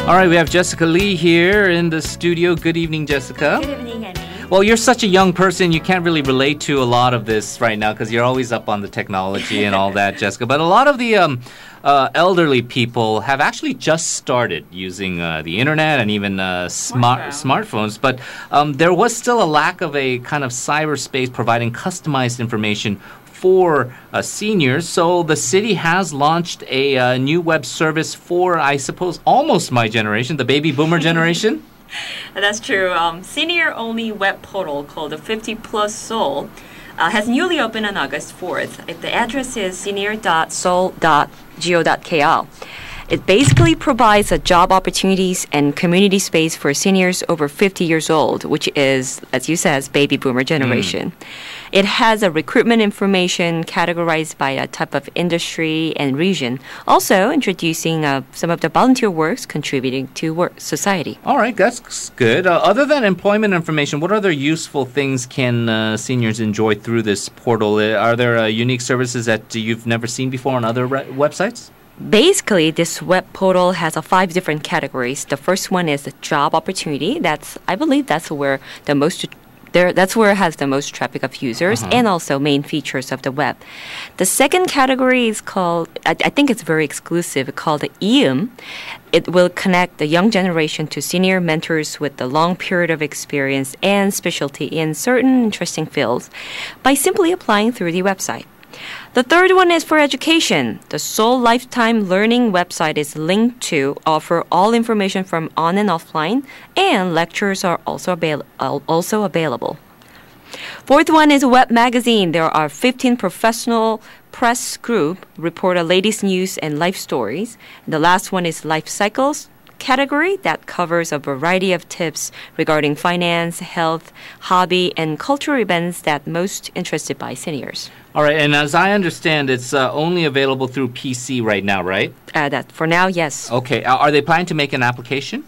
All right, we have Jessica Lee here in the studio. Good evening, Jessica. Good evening, Emmy. Well, you're such a young person, you can't really relate to a lot of this right now because you're always up on the technology and all that, Jessica. But a lot of the elderly people have actually just started using the internet and even smartphones. But there was still a lack of a kind of cyberspace providing customized information for seniors. So the city has launched a new web service for, I suppose, almost my generation, the baby boomer generation. That's true. Senior-only web portal called the 50 Plus Seoul has newly opened on August 4th. The address is senior.seoul.go.kr. It basically provides job opportunities and community space for seniors over 50 years old, which is, as you said, baby boomer generation. It has a recruitment information categorized by a type of industry and region, also introducing some of the volunteer works contributing to work society. All right, that's good. Other than employment information, what other useful things can seniors enjoy through this portal? Are there unique services that you've never seen before on other websites? Basically, this web portal has 5 different categories. The first one is the job opportunity. I believe that's where that's where it has the most traffic of users and also main features of the web. The second category is called, I think it's very exclusive, called the EUM. It will connect the young generation to senior mentors with a long period of experience and specialty in certain interesting fields by simply applying through the website. The third one is for education. The Seoul Lifetime Learning website is linked to offer all information from on and offline, and lectures are also available. Fourth one is a web magazine. There are 15 professional press group report the latest news and life stories. And the last one is life cycles category that covers a variety of tips regarding finance, health, hobby, and cultural events that most interested by seniors. All right, and as I understand, it's only available through PC right now, right? That for now, yes. Okay, are they planning to make an application?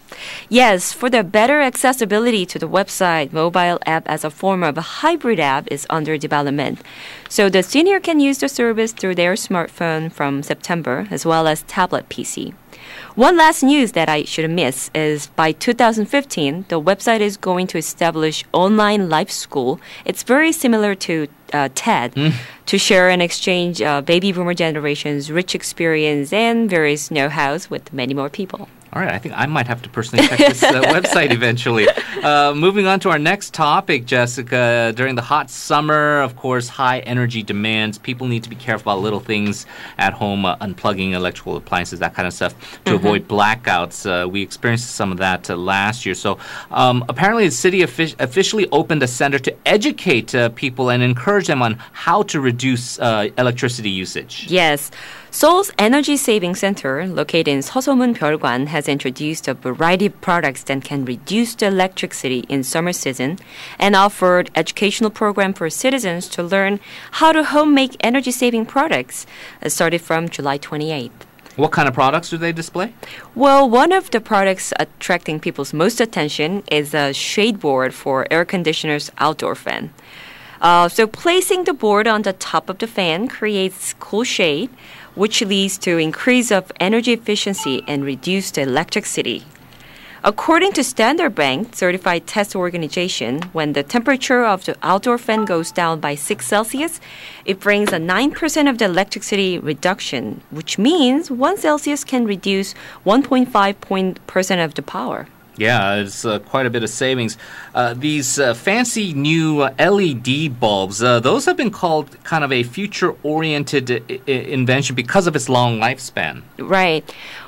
Yes, for the better accessibility to the website, mobile app as a form of a hybrid app is under development. So the senior can use the service through their smartphone from September, as well as tablet PC. One last news that I shouldn't miss is by 2015, the website is going to establish online life school. It's very similar to TED to share and exchange baby boomer generation's rich experience and various know-hows with many more people. All right, I think I might have to personally check this website eventually. Moving on to our next topic, Jessica. During the hot summer, of course, high energy demands. People need to be careful about little things at home, unplugging electrical appliances, that kind of stuff, to avoid blackouts. We experienced some of that last year. So apparently the city officially opened a center to educate people and encourage them on how to reduce electricity usage. Yes. Seoul's Energy Saving Center, located in Seosomun Byeolgwan, has introduced a variety of products that can reduce the electricity in summer season and offered educational program for citizens to learn how to home make energy-saving products, started from July 28th. What kind of products do they display? Well, one of the products attracting people's most attention is a shade board for air conditioner's outdoor fan. So placing the board on the top of the fan creates cool shade, which leads to increase of energy efficiency and reduced electricity. According to Standard Bank Certified Test Organization, when the temperature of the outdoor fan goes down by 6 Celsius, it brings a 9% of the electricity reduction, which means 1 Celsius can reduce 1.5% of the power. Yeah, it's quite a bit of savings. These fancy new LED bulbs, those have been called kind of a future-oriented invention because of its long lifespan. Right.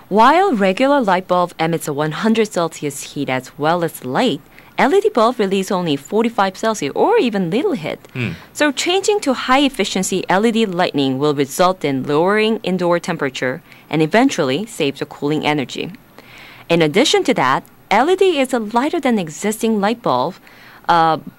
While regular light bulb emits a 100 Celsius heat as well as light, LED bulb release only 45 Celsius or even little heat. So changing to high-efficiency LED lighting will result in lowering indoor temperature and eventually save the cooling energy. In addition to that, LED is lighter than existing light bulb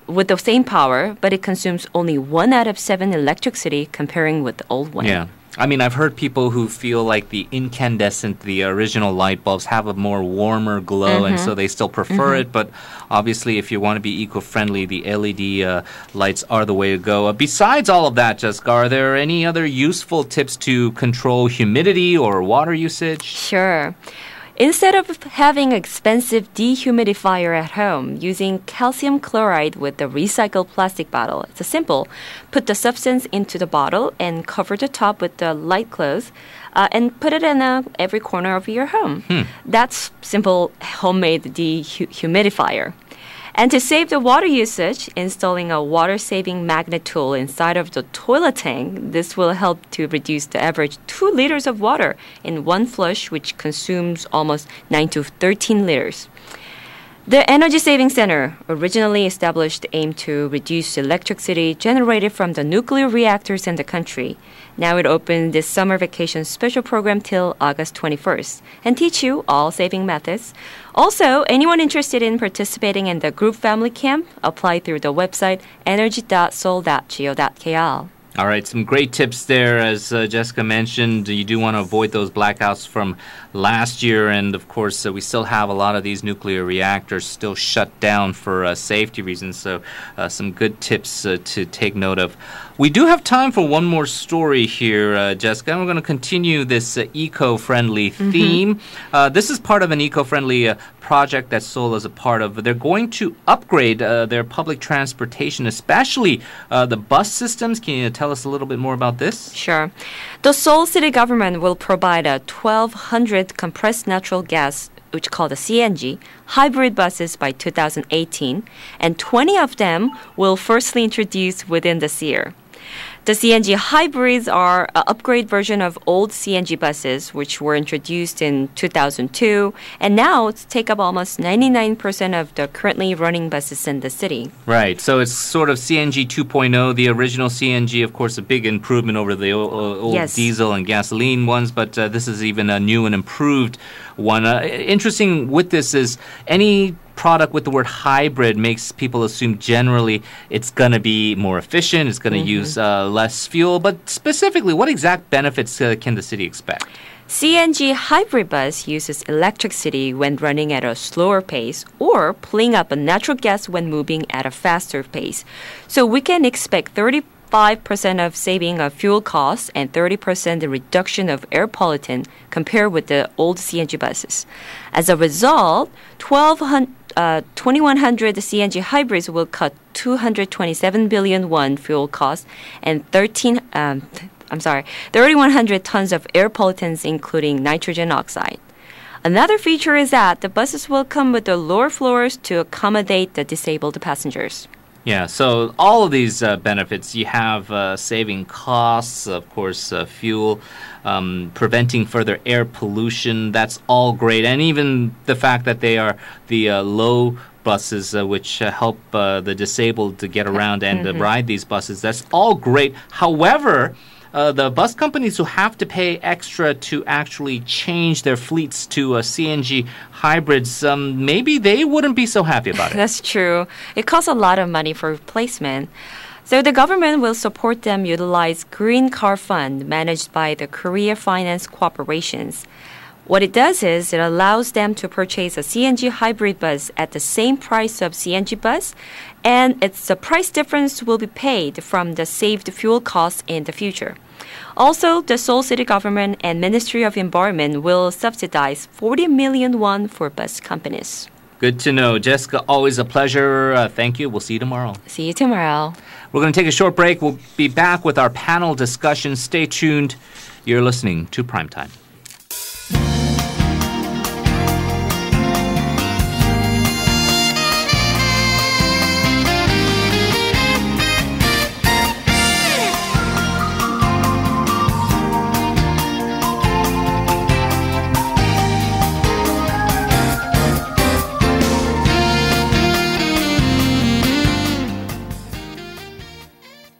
with the same power, but it consumes only 1 out of 7 electricity comparing with the old one. Yeah. I mean, I've heard people who feel like the incandescent, the original light bulbs have a more warmer glow, and so they still prefer it. But obviously, if you want to be eco-friendly, the LED lights are the way to go. Besides all of that, Jessica, are there any other useful tips to control humidity or water usage? Sure. Instead of having an expensive dehumidifier at home, using calcium chloride with the recycled plastic bottle. It's simple. Put the substance into the bottle and cover the top with the light cloth and put it in every corner of your home. That's simple homemade dehumidifier. And to save the water usage, installing a water-saving magnet tool inside of the toilet tank, this will help to reduce the average 2 liters of water in one flush, which consumes almost 9 to 13 liters. The Energy Saving Center, originally established, aimed to reduce electricity generated from the nuclear reactors in the country. Now it opened this summer vacation special program till August 21st and teach you all saving methods. Also, anyone interested in participating in the group family camp, apply through the website energy.seoul.go.kr. All right, some great tips there. As Jessica mentioned, you do want to avoid those blackouts from last year. And, of course, we still have a lot of these nuclear reactors still shut down for safety reasons. So some good tips to take note of. We do have time for one more story here, Jessica. And we're going to continue this eco-friendly theme. This is part of an eco-friendly project that Seoul is a part of. They're going to upgrade their public transportation, especially the bus systems. Can you tell us a little bit more about this? Sure. The Seoul city government will provide 1,200 compressed natural gas, which called the CNG, hybrid buses by 2018, and 20 of them will firstly introduce within this year. The CNG hybrids are an upgrade version of old CNG buses, which were introduced in 2002, and now take up almost 99% of the currently running buses in the city. Right. So it's sort of CNG 2.0. The original CNG, of course, a big improvement over the old diesel and gasoline ones, but this is even a new and improved one. Interesting with this is any product with the word hybrid makes people assume generally it's going to be more efficient, it's going to use less fuel. But specifically, what exact benefits can the city expect? CNG hybrid bus uses electricity when running at a slower pace or pulling up a natural gas when moving at a faster pace. So we can expect 35% of saving of fuel costs and 30% reduction of air pollutant compared with the old CNG buses. As a result, 2,100 CNG hybrids will cut 227 billion won fuel costs and 3,100 tons of air pollutants, including nitrogen oxide. Another feature is that the buses will come with the lower floors to accommodate the disabled passengers. Yeah, so all of these benefits, you have saving costs, of course, fuel, preventing further air pollution. That's all great. And even the fact that they are the low buses, which help the disabled to get around and ride these buses, that's all great. However, the bus companies who have to pay extra to actually change their fleets to CNG hybrids, maybe they wouldn't be so happy about it. That's true. It costs a lot of money for replacement. So the government will support them utilize Green Car Fund managed by the Korea Finance Corporations. What it does is it allows them to purchase a CNG hybrid bus at the same price of CNG bus, and the price difference will be paid from the saved fuel costs in the future. Also, the Seoul City government and Ministry of Environment will subsidize 40 million won for bus companies. Good to know. Jessica, always a pleasure. Thank you. We'll see you tomorrow. See you tomorrow. We're going to take a short break. We'll be back with our panel discussion. Stay tuned. You're listening to Primetime.